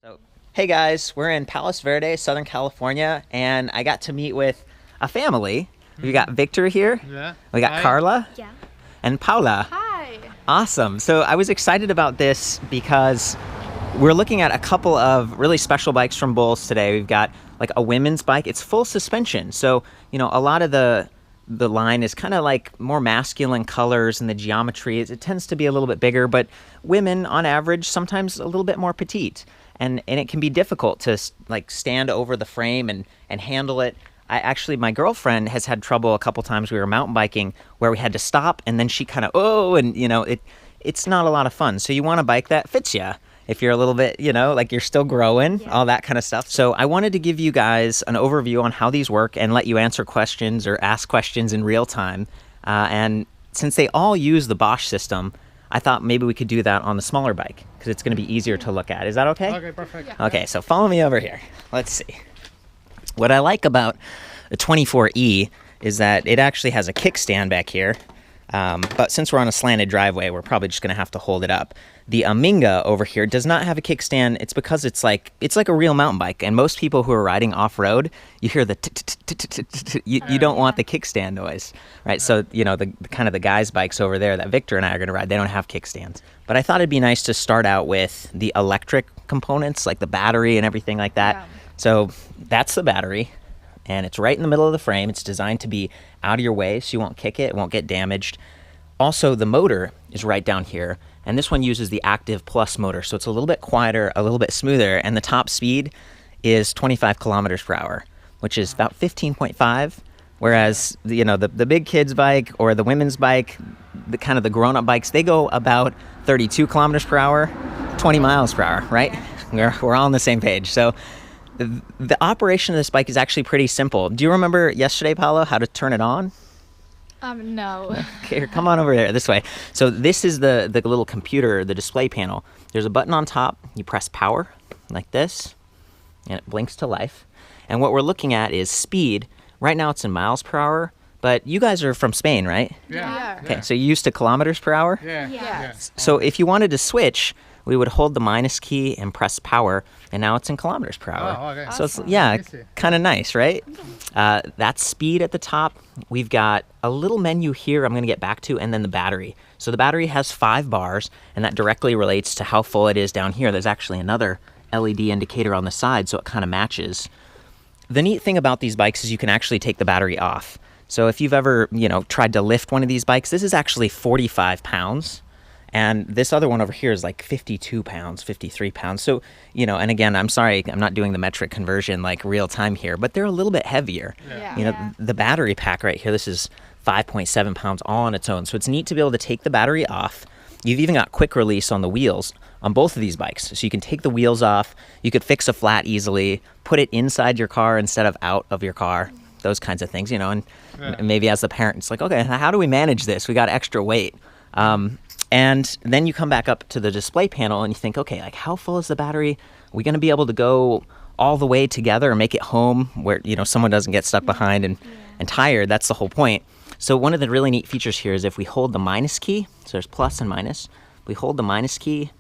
So, hey guys, we're in Palos Verdes, Southern California, and I got to meet with a family. We got Victor here. Yeah. We got Hi. Carla. Yeah. And Paula. Hi. Awesome. So I was excited about this because we're looking at a couple of really special bikes from Bulls today. We've got like a women's bike. It's full suspension. So, you know, a lot of the line is kind of like more masculine colors and the geometry. It tends to be a little bit bigger, but women on average sometimes a little bit more petite. And it can be difficult to like stand over the frame and handle it. My girlfriend has had trouble a couple times. We were mountain biking where we had to stop and then she kind of, and you know, it's not a lot of fun. So you want a bike that fits you if you're a little bit, you know, like you're still growing, all that kind of stuff. So I wanted to give you guys an overview on how these work and let you answer questions or ask questions in real time. And since they all use the Bosch system, I thought maybe we could do that on the smaller bike because it's going to be easier to look at. Is that okay? Okay, perfect. Yeah. Okay, so follow me over here. Let's see. What I like about the 24E is that it actually has a kickstand back here. But since we're on a slanted driveway, we're probably just going to have to hold it up. The Aminga over here does not have a kickstand. It's because it's like a real mountain bike. And most people who are riding off-road, you hear the you don't want the kickstand noise, right? So, you know, the kind of the guys' bikes over there that Victor and I are going to ride, they don't have kickstands. But I thought it'd be nice to start out with the electric components, like the battery and everything like that. Yeah. So that's the battery. And it's right in the middle of the frame. It's designed to be out of your way so you won't kick it, it won't get damaged. Also, the motor is right down here, and this one uses the Active Plus motor, so it's a little bit quieter, a little bit smoother, and the top speed is 25 kilometers per hour, which is about 15.5, whereas the big kids bike or the women's bike, the kind of the grown-up bikes, they go about 32 kilometers per hour, 20 miles per hour, right? We're all on the same page. So the operation of this bike is actually pretty simple. Do you remember yesterday, Paolo, how to turn it on? No. Okay, here, come on over there, this way. So this is the little computer, the display panel. There's a button on top. You press power like this, and it blinks to life. And what we're looking at is speed. Right now it's in miles per hour, but you guys are from Spain, right? Yeah. Okay, so you're used to kilometers per hour? Yeah. Yeah. So if you wanted to switch, we would hold the minus key and press power, and now it's in kilometers per hour. Oh, okay. So it's, Awesome. yeah, Easy. kind of nice, right? That's speed at the top. We've got a little menu here I'm going to get back to, and then the battery. So the battery has 5 bars, and that directly relates to how full it is down here. There's actually another LED indicator on the side, so it kind of matches. The neat thing about these bikes is you can actually take the battery off. So if you've ever, tried to lift one of these bikes, this is actually 45 pounds. And this other one over here is like 52 pounds, 53 pounds. So, and again, I'm sorry, I'm not doing the metric conversion like real time here, but they're a little bit heavier. Yeah. The battery pack right here, this is 5.7 pounds all on its own. So it's neat to be able to take the battery off. You've even got quick release on the wheels on both of these bikes. So you can take the wheels off. You could fix a flat easily, put it inside your car instead of out of your car. Those kinds of things, and maybe as the parent, it's like, okay, how do we manage this? We got extra weight. And then you come back up to the display panel and you think, okay, like how full is the battery? Are we going to be able to go all the way together and make it home where, someone doesn't get stuck behind and tired? That's the whole point. So one of the really neat features here is if we hold the minus key, so there's plus and minus, we hold the minus key,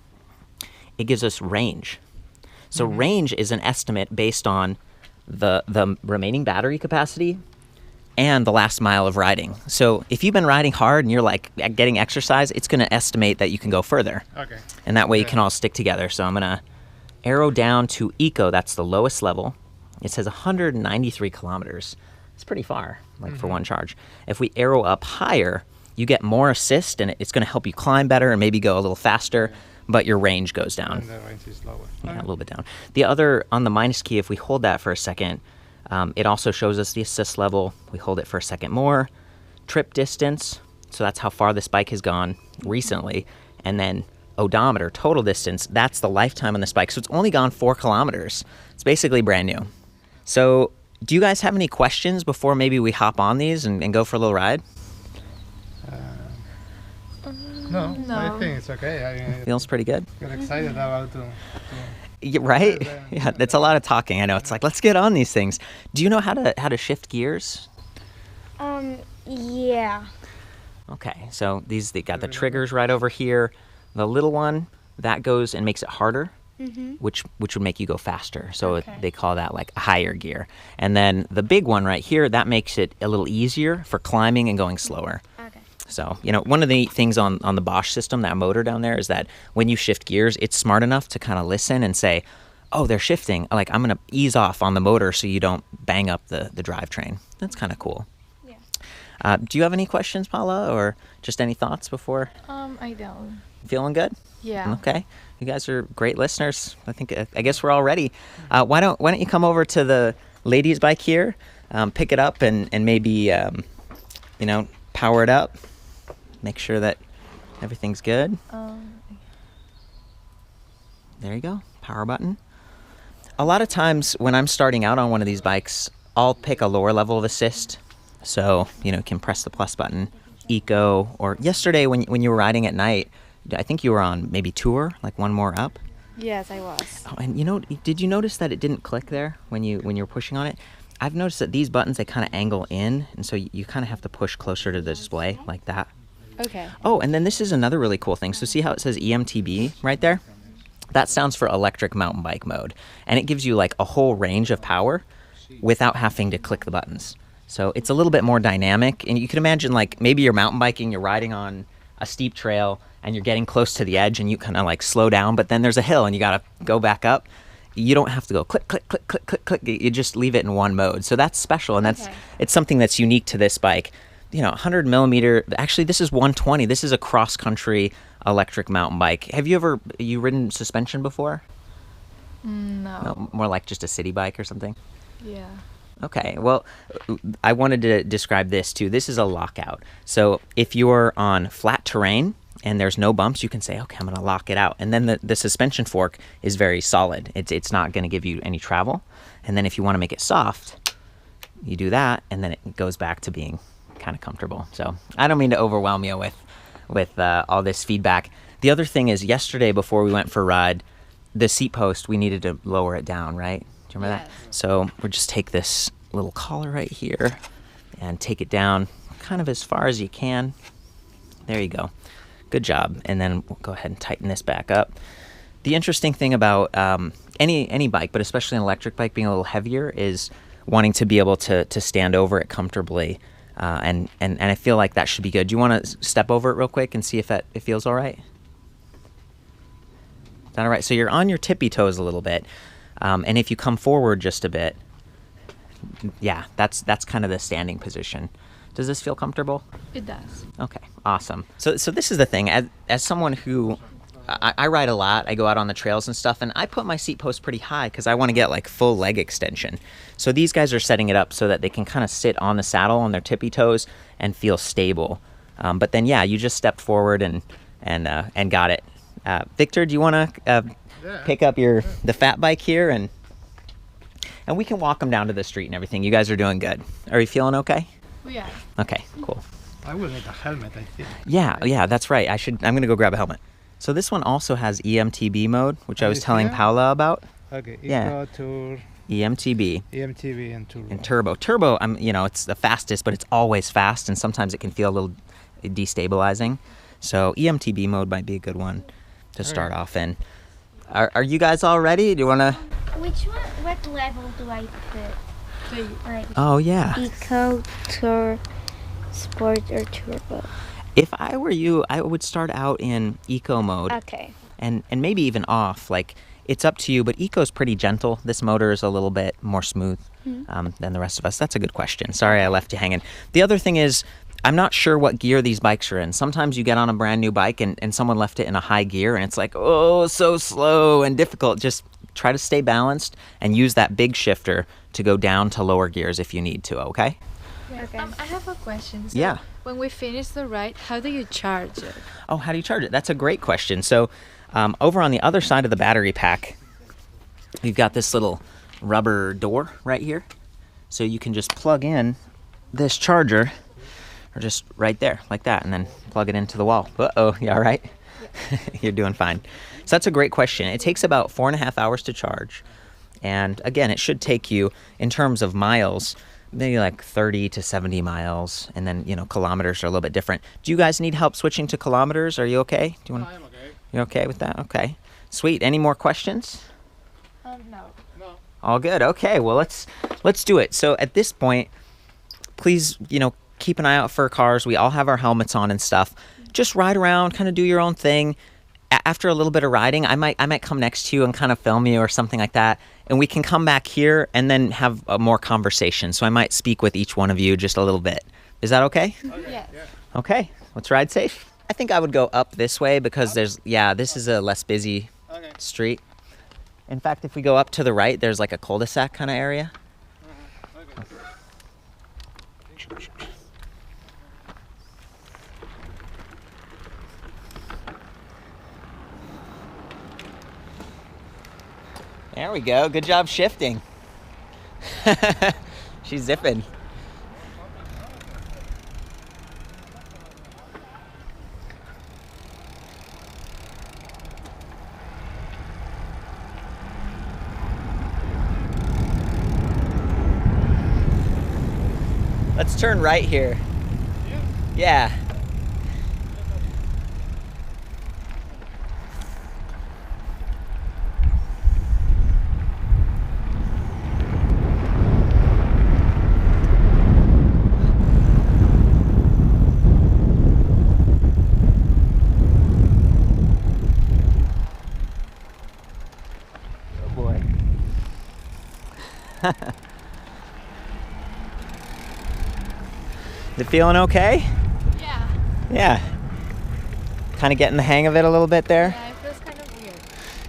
it gives us range. So range is an estimate based on the remaining battery capacity and the last mile of riding. So if you've been riding hard and you're like getting exercise, it's going to estimate that you can go further. Okay. And that way you can all stick together. So I'm going to arrow down to Eco. That's the lowest level. It says 193 kilometers. It's pretty far, like for one charge. If we arrow up higher, you get more assist and it's going to help you climb better and maybe go a little faster, but your range goes down. And the range is lower. Yeah, a little bit down. The other, on the minus key, if we hold that for a second, it also shows us the assist level. We hold it for a second more. Trip distance, so that's how far this bike has gone recently. And then odometer, total distance, that's the lifetime on this bike. So it's only gone 4 kilometers. It's basically brand new. So do you guys have any questions before maybe we hop on these and go for a little ride? No, I think it's okay. Feels pretty good. Get excited about Yeah, right? Yeah, it's a lot of talking. I know. It's like, let's get on these things. Do you know how to shift gears? Yeah. Okay, so they got the triggers right over here. The little one, that goes and makes it harder. which would make you go faster. So Okay. they call that like a higher gear. And then the big one right here, that makes it a little easier for climbing and going slower. Okay. So, you know, one of the neat things on the Bosch system, that motor down there, is that when you shift gears, it's smart enough to kind of listen and say, oh, they're shifting. Like, I'm going to ease off on the motor so you don't bang up the drivetrain. That's kind of cool. Yeah. Do you have any questions, Paula, or just any thoughts before? I don't. Feeling good? Yeah. Okay. You guys are great listeners. I guess we're all ready. Why don't you come over to the ladies' bike here, pick it up, and maybe you know, power it up. Make sure that everything's good. There you go. Power button. A lot of times when I'm starting out on one of these bikes, I'll pick a lower level of assist. So, you know, you can press the plus button, eco, or yesterday when you were riding at night, I think you were on maybe tour, like one more up. Yes, I was. Oh, and you know, did you notice that it didn't click there when you were pushing on it? I've noticed that these buttons, they kind of angle in, and so you kind of have to push closer to the display like that. Okay. Oh, and then this is another really cool thing. So see how it says eMTB right there? That stands for electric mountain bike mode. And it gives you like a whole range of power without having to click the buttons. So it's a little bit more dynamic. And you can imagine like maybe you're mountain biking, you're riding on a steep trail and you're getting close to the edge and you kind of like slow down, but then there's a hill and you got to go back up. You don't have to go click, click, click, click, click, click. You just leave it in one mode. So that's special. And it's something that's unique to this bike. You know, 100 millimeter, actually this is 120. This is a cross country electric mountain bike. Have you ridden suspension before? No, more like just a city bike or something? Yeah. Okay, well, I wanted to describe this too. This is a lockout. So if you're on flat terrain and there's no bumps, you can say, okay, I'm gonna lock it out. And then the suspension fork is very solid. It's not gonna give you any travel. And then if you wanna make it soft, you do that, and then it goes back to being kind of comfortable. So I don't mean to overwhelm you with all this feedback. The other thing is yesterday before we went for a ride, the seat post, we needed to lower it down, right? Do you remember that? So we'll just take this little collar right here and take it down kind of as far as you can. There you go. Good job. And then we'll go ahead and tighten this back up. The interesting thing about any bike, but especially an electric bike being a little heavier, is wanting to be able to stand over it comfortably. And I feel like that should be good. Do you want to step over it real quick and see if it feels all right? Is that all right? So you're on your tippy toes a little bit. And if you come forward just a bit, yeah, that's kind of the standing position. Does this feel comfortable? It does. Okay, awesome. So this is the thing. As someone who, I ride a lot, I go out on the trails and stuff, and I put my seat post pretty high because I want to get like full leg extension. So these guys are setting it up so that they can kind of sit on the saddle on their tippy toes and feel stable. But then, yeah, you just stepped forward and got it. Victor, do you want to pick up the fat bike here and we can walk them down to the street and everything. You guys are doing good. Are you feeling okay? Yeah. Okay, cool. I will need a helmet, I think. Yeah, that's right. I'm going to go grab a helmet. So this one also has eMTB mode, which I was telling Paula about. Okay, Yeah. Tour, eMTB. eMTB and Turbo. And turbo. Turbo, it's the fastest, but it's always fast, and sometimes it can feel a little destabilizing. So eMTB mode might be a good one to start off in. Are you guys all ready? Do you want to? Which one? What level do I put? Like Oh yeah. Eco, Tour, Sport, or Turbo? If I were you, I would start out in eco mode. Okay. And maybe even off. Like, it's up to you, but eco's pretty gentle. This motor is a little bit more smooth than the rest of us. That's a good question. Sorry I left you hanging. The other thing is, I'm not sure what gear these bikes are in. Sometimes you get on a brand new bike and someone left it in a high gear and it's like, oh, so slow and difficult. Just try to stay balanced and use that big shifter to go down to lower gears if you need to, okay? Okay. I have a question. So Yeah. When we finish the ride, how do you charge it? Oh, how do you charge it? That's a great question. So over on the other side of the battery pack, we've got this little rubber door right here. So you can just plug in this charger, or just right there, like that, and then plug it into the wall. Uh-oh, you all right? Yeah. You're doing fine. So that's a great question. It takes about 4.5 hours to charge. And again, it should take you, in terms of miles, maybe like 30 to 70 miles. And then, kilometers are a little bit different. Do you guys need help switching to kilometers? Are you okay? I'm okay. You're okay with that? Okay. Sweet. Any more questions? No. All good. Okay, well, let's do it. So at this point, please, keep an eye out for cars. We all have our helmets on and stuff. Just ride around, kind of do your own thing. After a little bit of riding, I might come next to you and kind of film you or something like that, and we can come back here and then have a more conversation. So I might speak with each one of you just a little bit. Is that okay? Yes. Okay, let's ride safe. I think I would go up this way because this is a less busy street. In fact, if we go up to the right, there's like a cul-de-sac kind of area. There we go. Good job shifting. She's zipping. Let's turn right here. Yeah. Oh boy. Is it feeling okay? Yeah. Yeah. Kind of getting the hang of it a little bit there? Yeah, it feels kind of weird.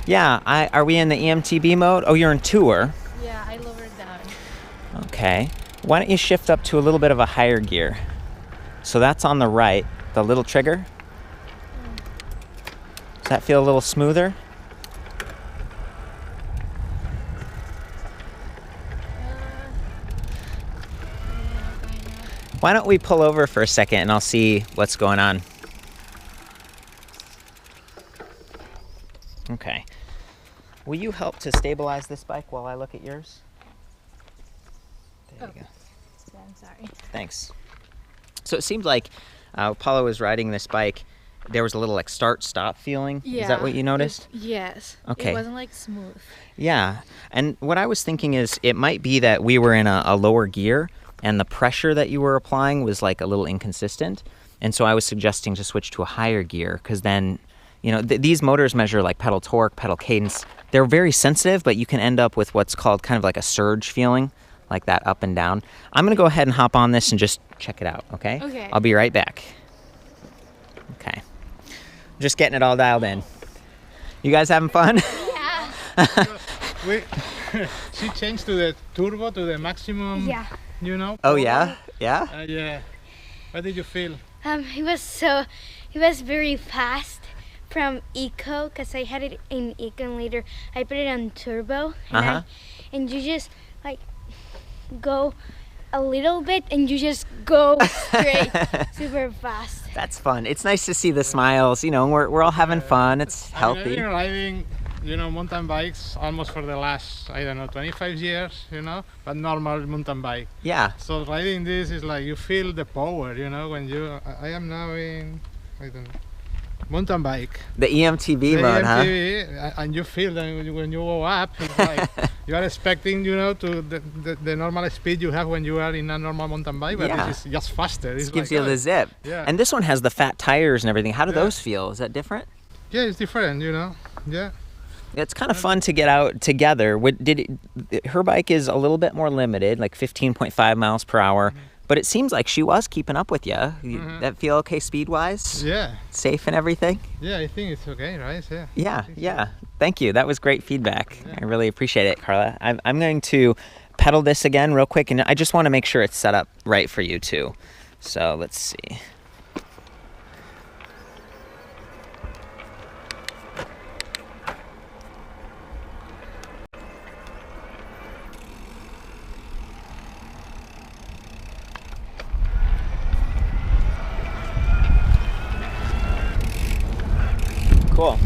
Yeah. Are we in the eMTB mode? Oh, you're in tour. Yeah, I lowered down. Okay. Why don't you shift up to a little bit of a higher gear? So that's on the right, the little trigger. Does that feel a little smoother? Why don't we pull over for a second and I'll see what's going on. Okay. Will you help to stabilize this bike while I look at yours? There you go. Yeah, I'm sorry. Thanks. So it seemed like Paulo was riding this bike. There was a little like start-stop feeling. Yeah. Is that what you noticed? Yes. Okay. It wasn't like smooth. Yeah. And what I was thinking is it might be that we were in a lower gear and the pressure that you were applying was like a little inconsistent. And so I was suggesting to switch to a higher gear because then, these motors measure like pedal torque, pedal cadence. They're very sensitive, but you can end up with what's called kind of like a surge feeling, like that up and down. I'm going to go ahead and hop on this and just check it out, okay? Okay. I'll be right back. Okay. Just getting it all dialed in. You guys having fun? She changed to the turbo, to the maximum. Yeah. Oh, yeah? Yeah? Yeah. What did you feel? It was very fast from eco because I had it in eco and later I put it on turbo and you just like go a little bit and you just go straight super fast. That's fun. It's nice to see the smiles. We're all having fun. It's healthy. I've been riding, mountain bikes almost for the last, 25 years, but normal mountain bike. Yeah. So riding this is like you feel the power, when I am now in, mountain bike. The eMTB mode, huh? And you feel that when you go up, it's like you are expecting, to the normal speed you have when you are in a normal mountain bike, but it's just faster. It gives you the zip. Yeah. And this one has the fat tires and everything. How do those feel? Is that different? Yeah, it's different, Yeah. It's kind of fun to get out together. Her bike is a little bit more limited, like 15.5 miles per hour. But it seems like she was keeping up with you. That feel okay speed-wise? Yeah. Safe and everything? Yeah, I think it's okay, right? Yeah. Yeah. Thank you. That was great feedback. Yeah. I really appreciate it, Carla. I'm going to pedal this again real quick, and I just want to make sure it's set up right for you too. So let's see. Cool.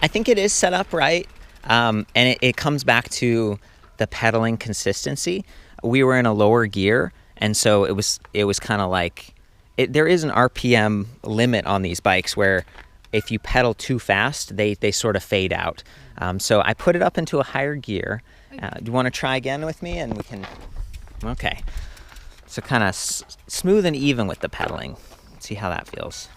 I think it is set up right, and it comes back to the pedaling consistency. We were in a lower gear, and so it was kind of like there is an RPM limit on these bikes where if you pedal too fast, they sort of fade out. So I put it up into a higher gear. Do you want to try again with me? And we can, okay. So kind of smooth and even with the pedaling. See how that feels.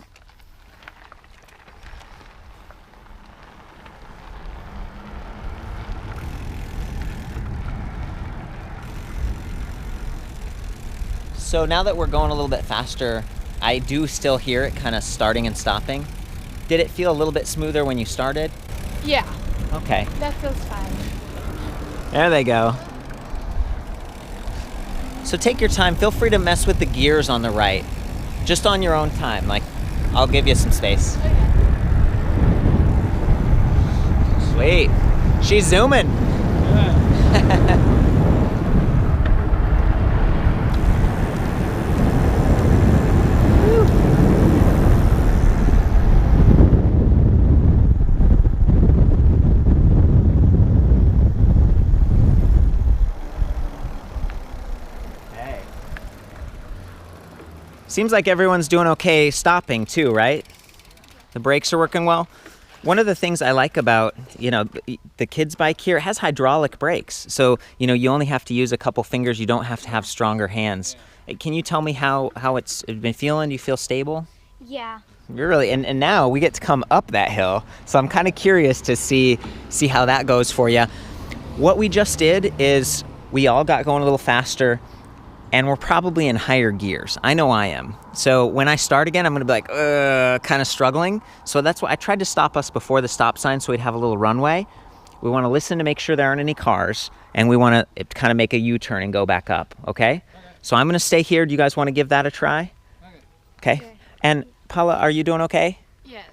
So now that we're going a little bit faster, I do still hear it kind of starting and stopping. Did it feel a little bit smoother when you started? Yeah, Okay. that feels fine. There they go. So take your time. Feel free to mess with the gears on the right. Just on your own time. Like, I'll give you some space. Sweet. She's zooming. Seems like everyone's doing okay stopping too, right? The brakes are working well. One of the things I like about, the kids' bike here has hydraulic brakes. So, you only have to use a couple fingers. You don't have to have stronger hands. Can you tell me how it's been feeling? Do you feel stable? Yeah. You're really, and now we get to come up that hill. So I'm kind of curious to see how that goes for you. What we just did is we all got going a little faster. And we're probably in higher gears. I know I am. So when I start again, I'm gonna be like, kind of struggling. So that's why I tried to stop us before the stop sign so we'd have a little runway. We wanna listen to make sure there aren't any cars, and we wanna kind of make a U-turn and go back up, okay? So I'm gonna stay here. Do you guys wanna give that a try? Okay. And Paula, are you doing okay? Yes.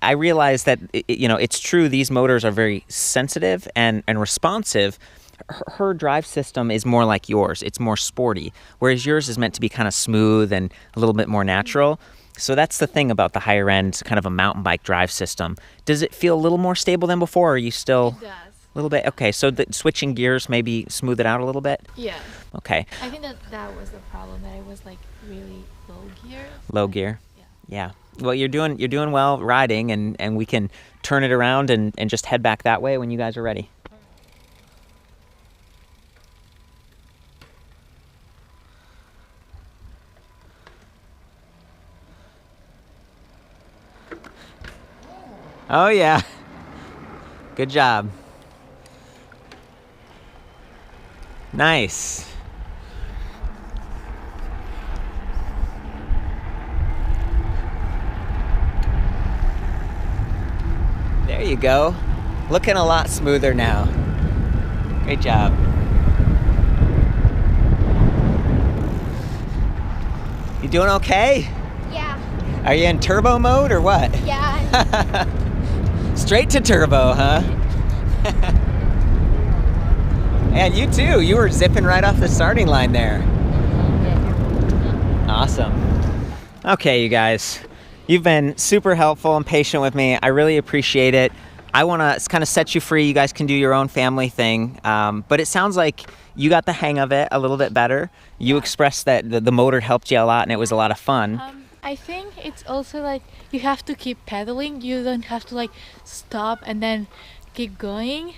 I realize that, it's true, these motors are very sensitive and responsive. Her drive system is more like yours. It's more sporty, whereas yours is meant to be kind of smooth and a little bit more natural. So that's the thing about the higher end, kind of a mountain bike drive system. Does it feel a little more stable than before, or are you still It does. a little bit? Okay, so the switching gears maybe smooth it out a little bit? Yeah. Okay. I think that was the problem, that it was like really low gear. Low gear? Yeah. Yeah. Well, you're doing well riding, and we can turn it around and just head back that way when you guys are ready. Oh, yeah. Good job. Nice. There you go. Looking a lot smoother now. Great job. You doing okay? Yeah. Are you in turbo mode or what? Yeah. Straight to turbo, huh? And you too. You were zipping right off the starting line there. Awesome. Okay, you guys. You've been super helpful and patient with me. I really appreciate it. I want to kind of set you free. You guys can do your own family thing. But it sounds like you got the hang of it a little bit better. You expressed that the motor helped you a lot and it was a lot of fun. I think it's also like you have to keep pedaling. You don't have to like stop and then keep going.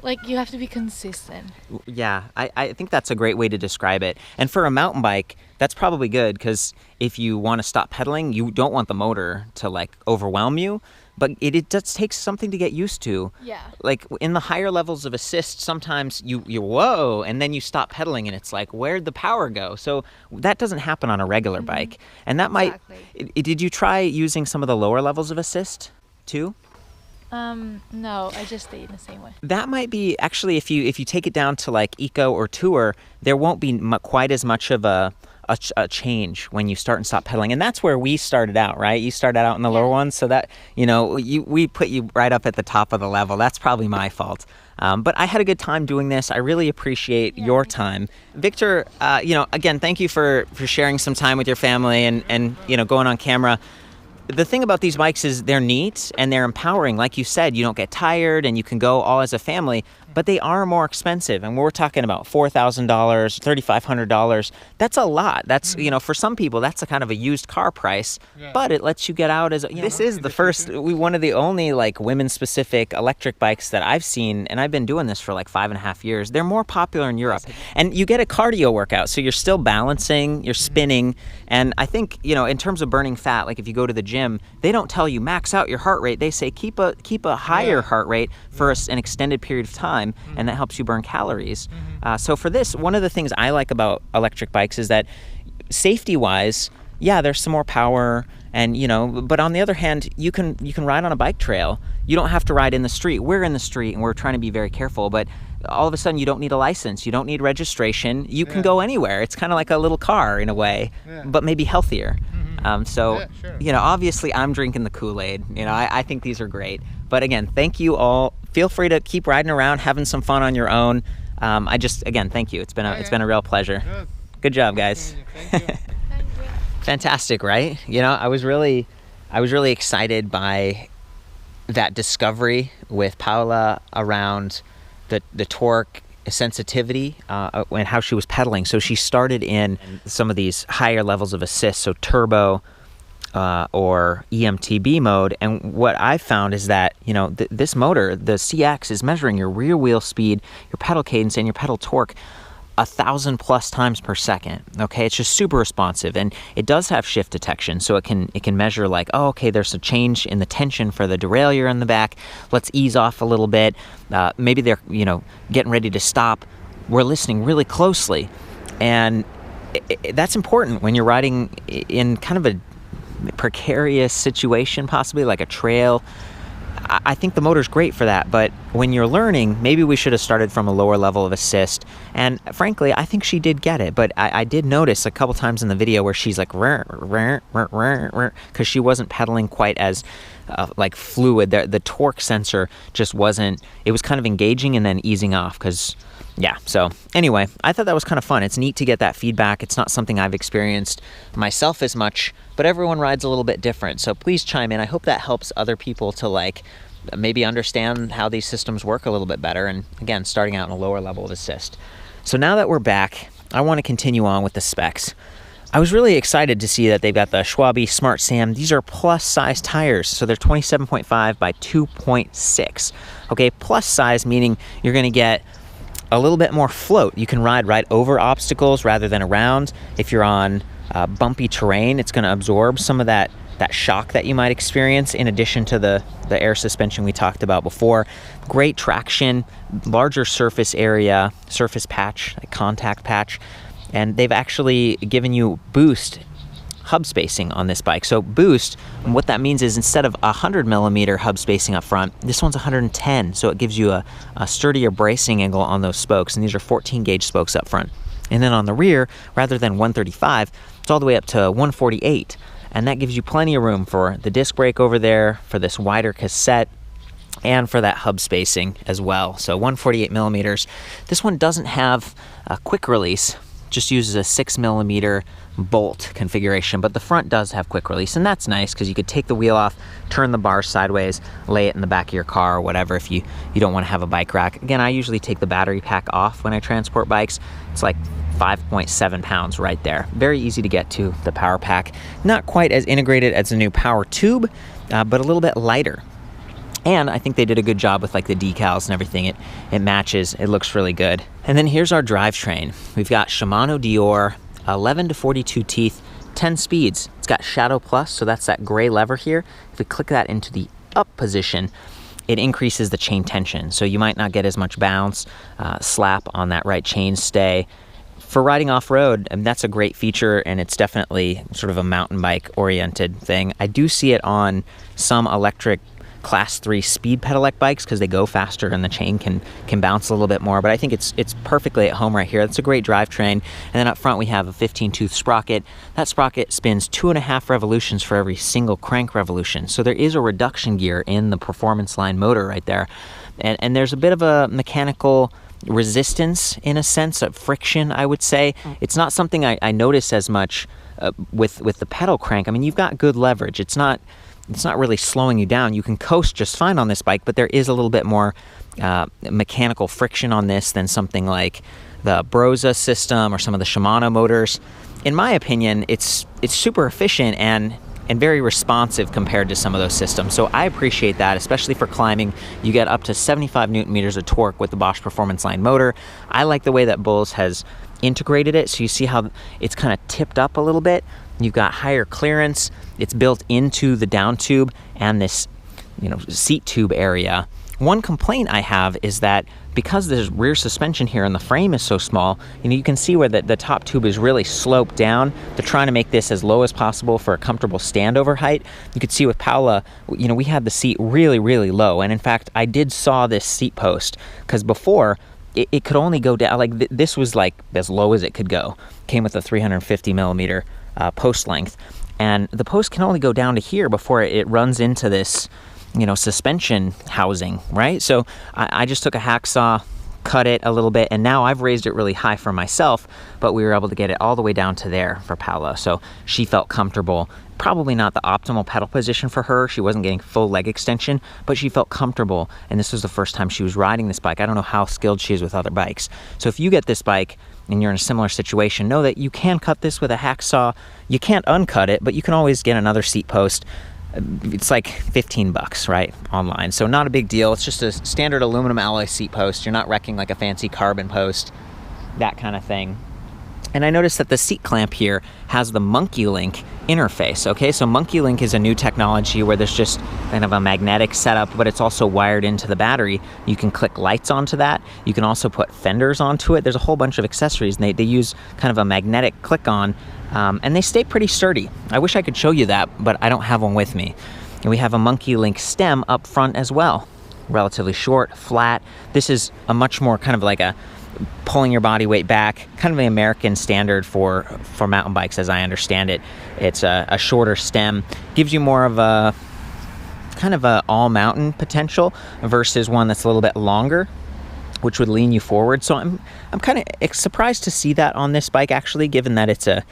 Like you have to be consistent. Yeah, I think that's a great way to describe it. And for a mountain bike, that's probably good because if you want to stop pedaling, you don't want the motor to like overwhelm you. But it does take something to get used to. Yeah. Like in the higher levels of assist, sometimes you whoa, and then you stop pedaling and it's like, where'd the power go? So that doesn't happen on a regular bike. And that might, did you try using some of the lower levels of assist too? No, I just stayed in the same way. That might be, actually, if you take it down to like Eco or Tour, there won't be quite as much of a change when you start and stop pedaling. And that's where we started out, right? You started out in the lower ones, so that, we put you right up at the top of the level. That's probably my fault. But I had a good time doing this. I really appreciate your time. Victor, again, thank you for sharing some time with your family and going on camera. The thing about these bikes is they're neat and they're empowering. Like you said, you don't get tired and you can go all as a family. but they are more expensive. And we're talking about $4,000, $3,500. That's a lot. That's, for some people, that's a kind of a used car price, but it lets you get out as, this is the first, one of the only like women-specific electric bikes that I've seen, and I've been doing this for like 5.5 years. They're more popular in Europe. And you get a cardio workout, so you're still balancing, you're spinning, and I think, in terms of burning fat, like if you go to the gym, they don't tell you max out your heart rate. They say keep a higher heart rate for an extended period of time, and that helps you burn calories. So for this, one of the things I like about electric bikes is that safety-wise, there's some more power, and but on the other hand, you can ride on a bike trail. You don't have to ride in the street. We're in the street, and we're trying to be very careful, but all of a sudden you don't need a license, you don't need registration, you can go anywhere. It's kind of like a little car in a way, but maybe healthier. Obviously I'm drinking the Kool-Aid. I think these are great. But again, thank you all. Feel free to keep riding around, having some fun on your own. Again, thank you. It's been a real pleasure. Good job, guys. Thank you. Fantastic, right? I was really excited by that discovery with Paula around the torque sensitivity and how she was pedaling. So she started in some of these higher levels of assist, so turbo or eMTB mode. And what I found is that, this motor, the CX, is measuring your rear wheel speed, your pedal cadence, and your pedal torque 1,000+ times per second. Okay, it's just super responsive, and it does have shift detection, so it can measure like, oh, okay, there's a change in the tension for the derailleur in the back. Let's ease off a little bit. Maybe they're getting ready to stop. We're listening really closely, and that's important when you're riding in kind of a precarious situation, possibly like a trail. I think the motor's great for that, but when you're learning, maybe we should have started from a lower level of assist. And frankly, I think she did get it, but I did notice a couple times in the video where she's like, because she wasn't pedaling quite as like fluid. The torque sensor just wasn't, it was kind of engaging and then easing off because, so anyway, I thought that was kind of fun. It's neat to get that feedback. It's not something I've experienced myself as much, but everyone rides a little bit different. So please chime in. I hope that helps other people to like maybe understand how these systems work a little bit better. And again, starting out in a lower level of assist. So now that we're back, I want to continue on with the specs. I was really excited to see that they've got the Schwalbe Smart Sam. These are plus size tires, so they're 27.5 by 2.6. Okay, plus size meaning you're going to get a little bit more float. You can ride right over obstacles rather than around. If you're on bumpy terrain, it's going to absorb some of that shock that you might experience, in addition to the air suspension we talked about before. Great traction, larger surface area, surface patch, like contact patch, and they've actually given you boost hub spacing on this bike. So boost, what that means is instead of 100mm hub spacing up front, this one's 110, so it gives you a sturdier bracing angle on those spokes, and these are 14 gauge spokes up front. And then on the rear, rather than 135, it's all the way up to 148, and that gives you plenty of room for the disc brake over there, for this wider cassette, and for that hub spacing as well. So 148mm. This one doesn't have a quick release, just uses a 6mm bolt configuration, but the front does have quick release, and that's nice because you could take the wheel off, turn the bar sideways, lay it in the back of your car or whatever if you don't want to have a bike rack. Again, I usually take the battery pack off when I transport bikes. It's like 5.7 pounds right there. Very easy to get to, the power pack. Not quite as integrated as the new power tube, but a little bit lighter. And I think they did a good job with like the decals and everything. It matches, it looks really good. And then here's our drivetrain. We've got Shimano Deore, 11 to 42 teeth, 10 speeds. It's got Shadow Plus, so that's that gray lever here. If we click that into the up position, it increases the chain tension. So you might not get as much bounce, slap on that right chain stay. For riding off-road, that's a great feature, and it's definitely sort of a mountain bike oriented thing. I do see it on some electric Class 3 speed pedelec bikes because they go faster and the chain can bounce a little bit more, but I think it's perfectly at home right here. That's a great drivetrain. And then up front we have a 15-tooth sprocket. That sprocket spins 2.5 revolutions for every single crank revolution, so there is a reduction gear in the performance line motor right there, and there's a bit of a mechanical resistance in a sense of friction, I would say. It's not something I notice as much with the pedal crank. I mean, you've got good leverage. It's not it's not really slowing you down. You can coast just fine on this bike, but there is a little bit more mechanical friction on this than something like the Broza system or some of the Shimano motors. In my opinion, it's super efficient and very responsive compared to some of those systems. So I appreciate that, especially for climbing. You get up to 75 Newton meters of torque with the Bosch Performance Line motor. I like the way that Bulls has integrated it. So you see how it's kind of tipped up a little bit. You've got higher clearance. It's built into the down tube and this, seat tube area. One complaint I have is that because the rear suspension here and the frame is so small, you can see where the top tube is really sloped down. They're trying to make this as low as possible for a comfortable standover height. You could see with Paula, we had the seat really, really low. And in fact, I did saw this seat post because before it could only go down, like this was like as low as it could go. Came with a 350 millimeter post length. And the post can only go down to here before it runs into this suspension housing, right? So I just took a hacksaw, cut it a little bit, and now I've raised it really high for myself, but we were able to get it all the way down to there for Paula. So she felt comfortable. Probably not the optimal pedal position for her. She wasn't getting full leg extension, but she felt comfortable. And this was the first time she was riding this bike. I don't know how skilled she is with other bikes. So if you get this bike and you're in a similar situation, know that you can cut this with a hacksaw. You can't uncut it, but you can always get another seat post. It's like $15, right, online. So not a big deal. It's just a standard aluminum alloy seat post. You're not wrecking like a fancy carbon post, that kind of thing. And I noticed that the seat clamp here has the Monkey Link interface, okay? So Monkey Link is a new technology where there's just kind of a magnetic setup, but it's also wired into the battery. You can click lights onto that. You can also put fenders onto it. There's a whole bunch of accessories, and they use kind of a magnetic click-on, and they stay pretty sturdy. I wish I could show you that, but I don't have one with me. And we have a Monkey Link stem up front as well. Relatively short, flat. This is a much more kind of like a pulling your body weight back, kind of the American standard for mountain bikes as I understand it. It's a shorter stem, gives you more of a kind of a all mountain potential versus one that's a little bit longer, which would lean you forward. So I'm kind of surprised to see that on this bike actually, given that it's a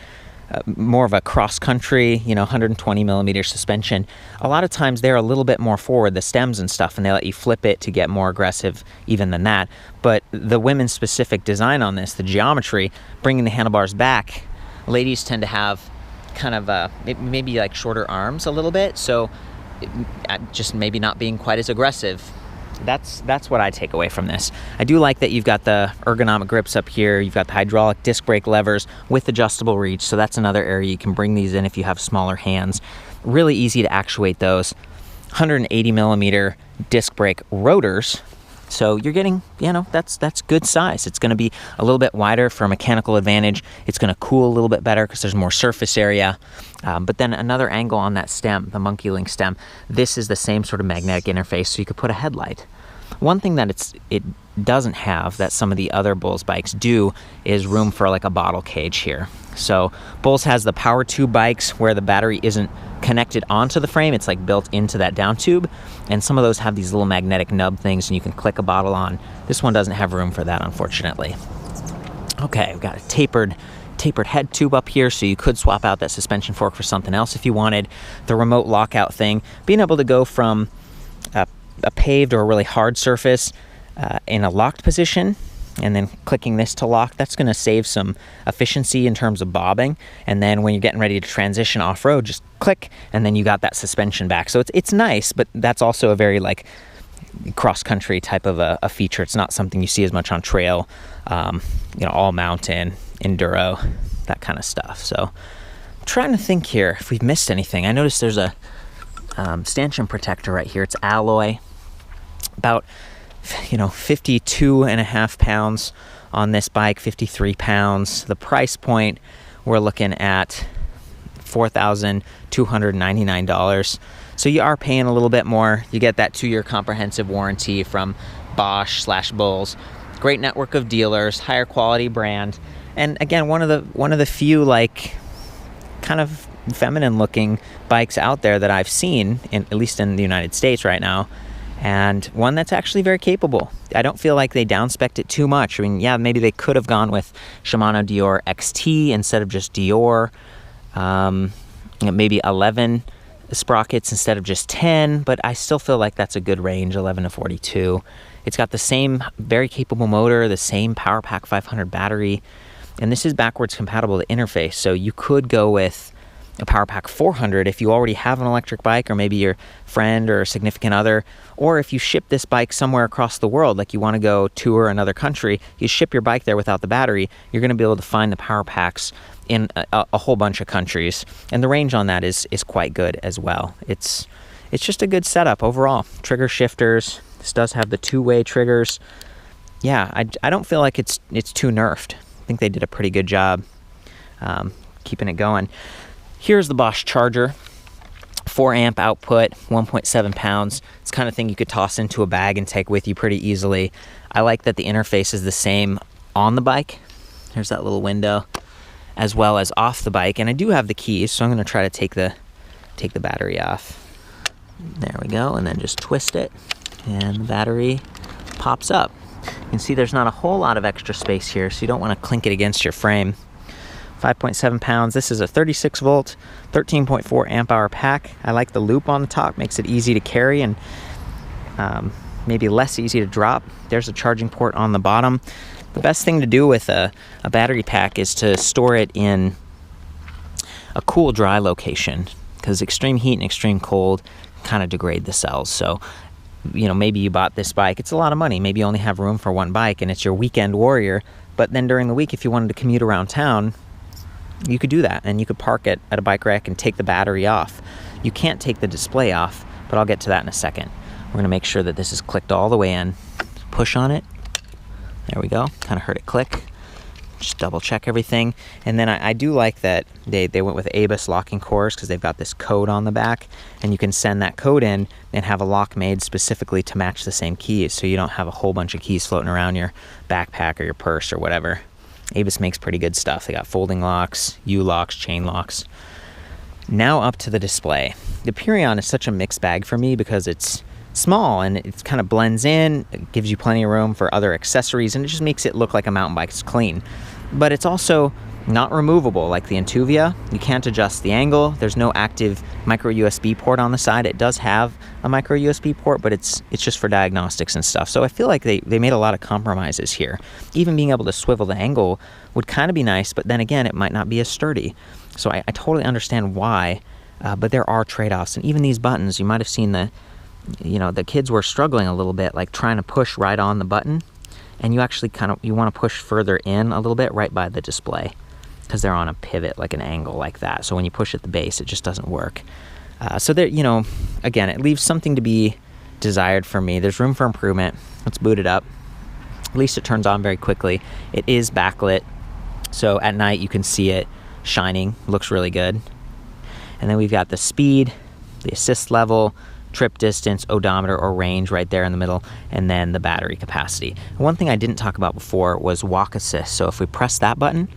more of a cross-country, 120 millimeter suspension. A lot of times they're a little bit more forward, the stems and stuff, and they let you flip it to get more aggressive even than that. But the women's specific design on this, the geometry, bringing the handlebars back, ladies tend to have kind of maybe like shorter arms a little bit, so just maybe not being quite as aggressive. That's what I take away from this. I do like that you've got the ergonomic grips up here. You've got the hydraulic disc brake levers with adjustable reach. So that's another area you can bring these in if you have smaller hands. Really easy to actuate those. 180 millimeter disc brake rotors. So you're getting, that's good size. It's going to be a little bit wider for a mechanical advantage. It's going to cool a little bit better because there's more surface area. But then another angle on that stem, the Monkey Link stem, this is the same sort of magnetic interface, so you could put a headlight. One thing that it doesn't have that some of the other Bulls bikes do is room for like a bottle cage here. So Bulls has the power tube bikes where the battery isn't connected onto the frame, it's like built into that down tube, and some of those have these little magnetic nub things and you can click a bottle on. This one doesn't have room for that, unfortunately. Okay, we've got a tapered head tube up here, so you could swap out that suspension fork for something else if you wanted. The remote lockout thing, being able to go from a paved or a really hard surface in a locked position and then clicking this to lock, that's going to save some efficiency in terms of bobbing. And then when you're getting ready to transition off-road, just click, and then you got that suspension back. So it's nice, but that's also a very like cross-country type of a feature. It's not something you see as much on trail, all mountain, enduro, that kind of stuff. So I'm trying to think here if we've missed anything. I noticed there's a stanchion protector right here. It's alloy, about 52 and a half pounds on this bike, 53 pounds. The price point, we're looking at $4,299. So you are paying a little bit more. You get that 2-year comprehensive warranty from Bosch/Bulls. Great network of dealers, higher quality brand. And again, one of the few like kind of feminine looking bikes out there that I've seen, at least in the United States right now, and one that's actually very capable. I don't feel like they down-spec'd it too much. I mean, yeah, maybe they could have gone with Shimano Deore XT instead of just Deore. Maybe 11 sprockets instead of just 10, but I still feel like that's a good range, 11 to 42. It's got the same very capable motor, the same Power Pack 500 battery, and this is backwards compatible to interface, so you could go with a Power Pack 400 if you already have an electric bike, or maybe your friend or significant other, or if you ship this bike somewhere across the world, like you want to go tour another country, you ship your bike there without the battery, you're going to be able to find the Power Packs in a whole bunch of countries, and the range on that is quite good as well. It's just a good setup overall. Trigger shifters, this does have the two-way triggers. Yeah, I don't feel like it's too nerfed. I think they did a pretty good job keeping it going. Here's the Bosch charger, 4 amp output, 1.7 pounds. It's the kind of thing you could toss into a bag and take with you pretty easily. I like that the interface is the same on the bike. There's that little window, as well as off the bike. And I do have the keys, so I'm gonna try to take the battery off. There we go, and then just twist it, and the battery pops up. You can see there's not a whole lot of extra space here, so you don't wanna clink it against your frame. 5.7 pounds. This is a 36 volt, 13.4 amp hour pack. I like the loop on the top, makes it easy to carry and maybe less easy to drop. There's a charging port on the bottom. The best thing to do with a battery pack is to store it in a cool, dry location, because extreme heat and extreme cold kind of degrade the cells. So, you know, maybe you bought this bike, it's a lot of money. Maybe you only have room for one bike and it's your weekend warrior, but then during the week, if you wanted to commute around town, you could do that, and you could park it at a bike rack and take the battery off. You can't take the display off, but I'll get to that in a second. We're gonna make sure that this is clicked all the way in. Push on it. There we go. Kind of heard it click. Just double check everything. And then I do like that they went with ABUS locking cores, because they've got this code on the back, and you can send that code in and have a lock made specifically to match the same keys, so you don't have a whole bunch of keys floating around your backpack or your purse or whatever. ABUS makes pretty good stuff. They got folding locks, U-locks, chain locks. Now up to the display. The Purion is such a mixed bag for me because it's small and it kind of blends in, it gives you plenty of room for other accessories, and it just makes it look like a mountain bike. It's clean. But it's also not removable like the Intuvia. You can't adjust the angle. There's no active micro USB port on the side. It does have a micro USB port, but it's just for diagnostics and stuff. So I feel like they made a lot of compromises here. Even being able to swivel the angle would kind of be nice, but then again, it might not be as sturdy. So I totally understand why, but there are trade-offs. And even these buttons, you might have seen the kids were struggling a little bit, like trying to push right on the button. And you actually you want to push further in a little bit right by the display, because they're on a pivot, like an angle like that. So when you push at the base, it just doesn't work. So there, again, it leaves something to be desired for me. There's room for improvement. Let's boot it up. At least it turns on very quickly. It is backlit, so at night you can see it shining. Looks really good. And then we've got the speed, the assist level, trip distance, odometer or range right there in the middle, and then the battery capacity. One thing I didn't talk about before was walk assist. So if we press that button,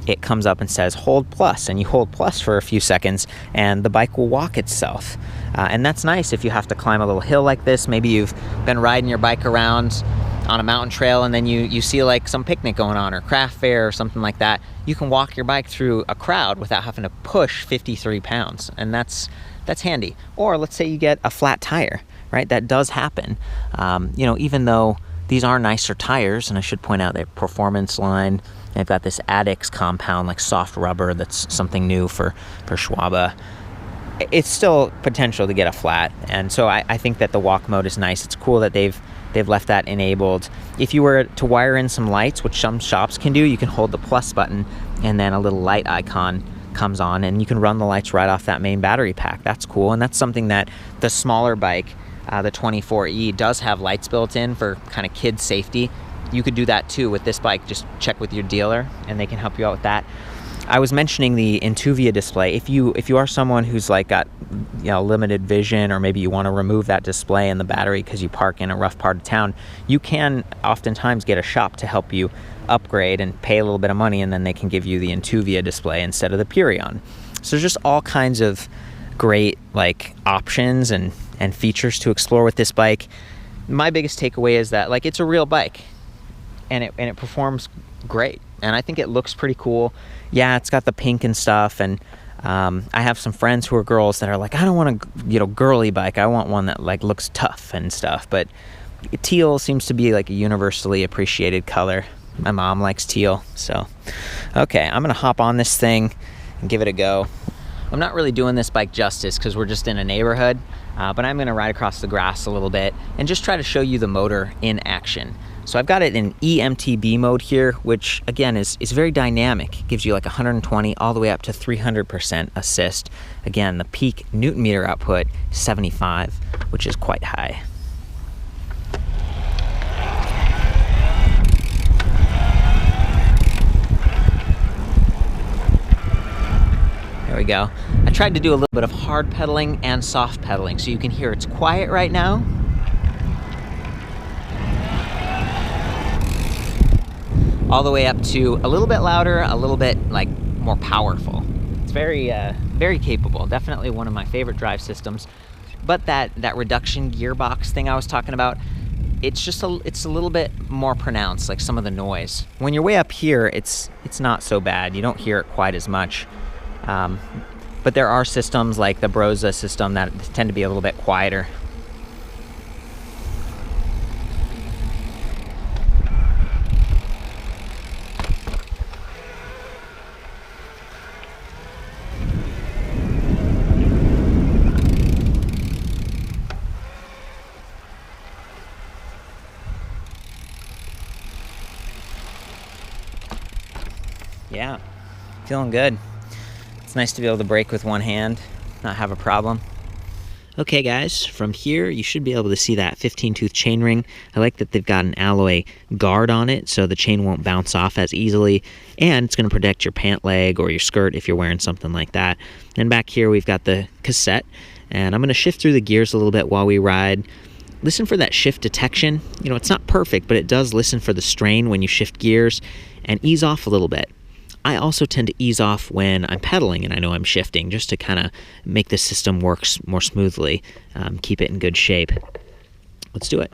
it comes up and says hold plus, and you hold plus for a few seconds and the bike will walk itself. And that's nice if you have to climb a little hill like this. Maybe you've been riding your bike around on a mountain trail and then you see like some picnic going on or craft fair or something like that. You can walk your bike through a crowd without having to push 53 pounds, and that's handy. Or let's say you get a flat tire, right? That does happen. Even though these are nicer tires, and I should point out their performance line, they've got this Addix compound, like soft rubber, that's something new for Schwab. It's still potential to get a flat, and so I think that the walk mode is nice. It's cool that they've left that enabled. If you were to wire in some lights, which some shops can do, you can hold the plus button and then a little light icon comes on and you can run the lights right off that main battery pack. That's cool, and that's something that the smaller bike, the 24E, does have lights built in for kind of kid safety. You could do that too with this bike. Just check with your dealer and they can help you out with that. I was mentioning the Intuvia display. If you are someone who's like got limited vision, or maybe you want to remove that display and the battery because you park in a rough part of town, you can oftentimes get a shop to help you upgrade and pay a little bit of money, and then they can give you the Intuvia display instead of the Purion. So there's just all kinds of great options and features to explore with this bike. My biggest takeaway is that it's a real bike and it performs great, and I think it looks pretty cool. Yeah, it's got the pink and stuff, and I have some friends who are girls that are like, I don't want a girly bike. I want one that like looks tough and stuff. But teal seems to be like a universally appreciated color. My mom likes teal. So, okay, I'm gonna hop on this thing and give it a go. I'm not really doing this bike justice because we're just in a neighborhood, but I'm gonna ride across the grass a little bit and just try to show you the motor in action. So I've got it in eMTB mode here, which again is very dynamic. It gives you like 120 all the way up to 300% assist. Again, the peak Newton meter output is 75, which is quite high. There we go. I tried to do a little bit of hard pedaling and soft pedaling, so you can hear it's quiet right now. All the way up to a little bit louder, a little bit like more powerful. It's very, very capable. Definitely one of my favorite drive systems. But that reduction gearbox thing I was talking about, it's a little bit more pronounced, like some of the noise. When you're way up here, it's not so bad. You don't hear it quite as much. But there are systems like the Broza system that tend to be a little bit quieter. Yeah, feeling good. It's nice to be able to brake with one hand, not have a problem. Okay guys, from here you should be able to see that 15-tooth chainring. I like that they've got an alloy guard on it so the chain won't bounce off as easily, and it's going to protect your pant leg or your skirt if you're wearing something like that. And back here we've got the cassette, and I'm going to shift through the gears a little bit while we ride. Listen for that shift detection. You know, it's not perfect, but it does listen for the strain when you shift gears, and ease off a little bit. I also tend to ease off when I'm pedaling and I know I'm shifting, just to kind of make the system work more smoothly, keep it in good shape. Let's do it.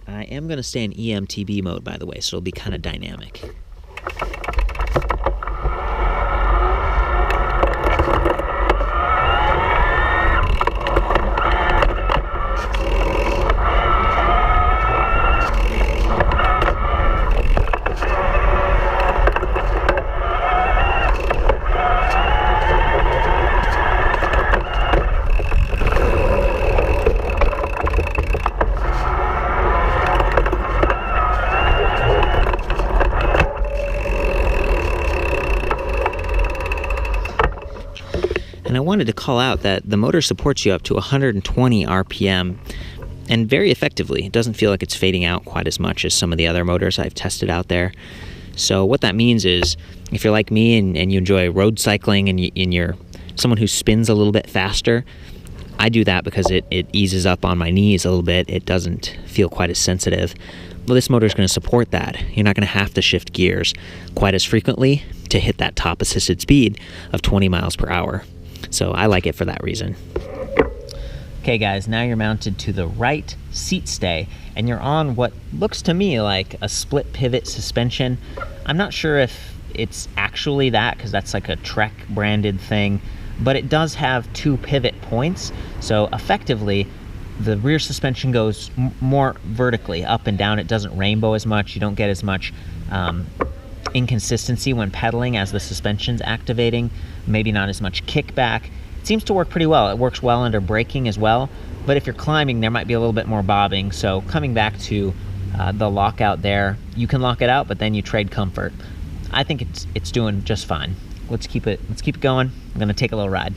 I am going to stay in eMTB mode, by the way, so it'll be kind of dynamic. And I wanted to call out that the motor supports you up to 120 RPM, and very effectively. It doesn't feel like it's fading out quite as much as some of the other motors I've tested out there. So what that means is, if you're like me and you enjoy road cycling and you're someone who spins a little bit faster, I do that because it eases up on my knees a little bit. It doesn't feel quite as sensitive. Well, this motor is going to support that. You're not going to have to shift gears quite as frequently to hit that top assisted speed of 20 miles per hour. So I like it for that reason. Okay guys, now you're mounted to the right seat stay and you're on what looks to me like a split pivot suspension. I'm not sure if it's actually that, because that's like a Trek branded thing, but it does have 2 pivot points. So effectively, the rear suspension goes more vertically up and down. It doesn't rainbow as much. You don't get as much inconsistency when pedaling as the suspension's activating. Maybe not as much kickback. It seems to work pretty well. It works well under braking as well, but if you're climbing, there might be a little bit more bobbing. So coming back to the lockout there, you can lock it out, but then you trade comfort. I think it's doing just fine. Let's keep it going. I'm gonna take a little ride.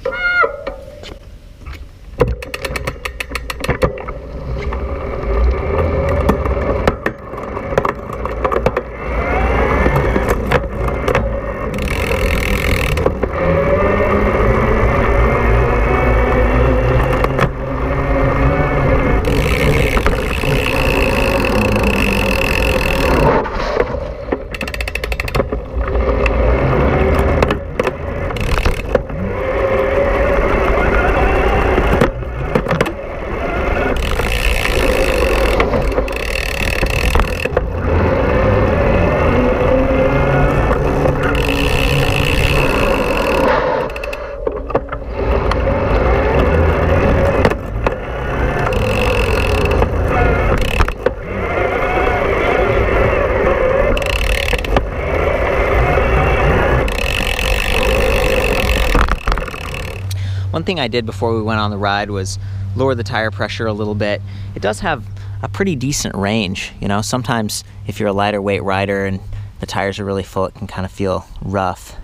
thing I did before we went on the ride was lower the tire pressure a little bit. It does have a pretty decent range. You know, sometimes if you're a lighter weight rider and the tires are really full, it can kind of feel rough.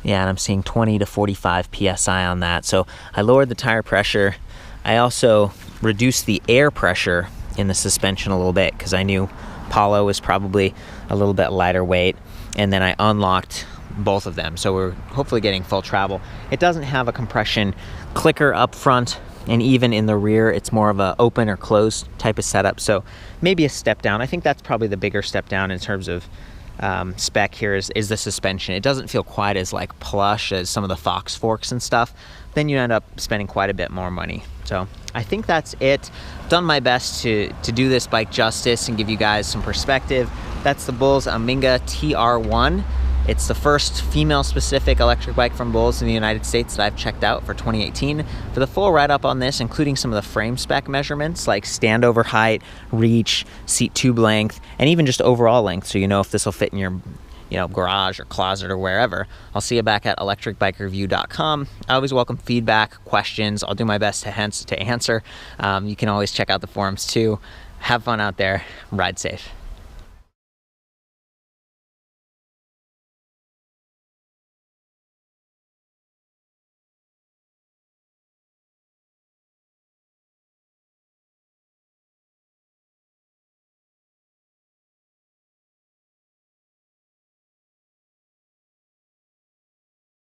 Yeah, and I'm seeing 20 to 45 PSI on that. So I lowered the tire pressure. I also reduced the air pressure in the suspension a little bit because I knew Paulo was probably a little bit lighter weight. And then I unlocked both of them. So we're hopefully getting full travel. It doesn't have a compression clicker up front, and even in the rear, it's more of a open or closed type of setup. So maybe a step down. I think that's probably the bigger step down in terms of spec here is the suspension. It doesn't feel quite as like plush as some of the Fox forks and stuff. Then you end up spending quite a bit more money. So I think that's it. Done my best to do this bike justice and give you guys some perspective. That's the BULLS Aminga TR1. It's the first female-specific electric bike from BULLS in the United States that I've checked out for 2018. For the full write-up on this, including some of the frame spec measurements like standover height, reach, seat tube length, and even just overall length, so you know if this will fit in your garage or closet or wherever, I'll see you back at ElectricBikeReview.com. I always welcome feedback, questions. I'll do my best to answer. You can always check out the forums too. Have fun out there. Ride safe.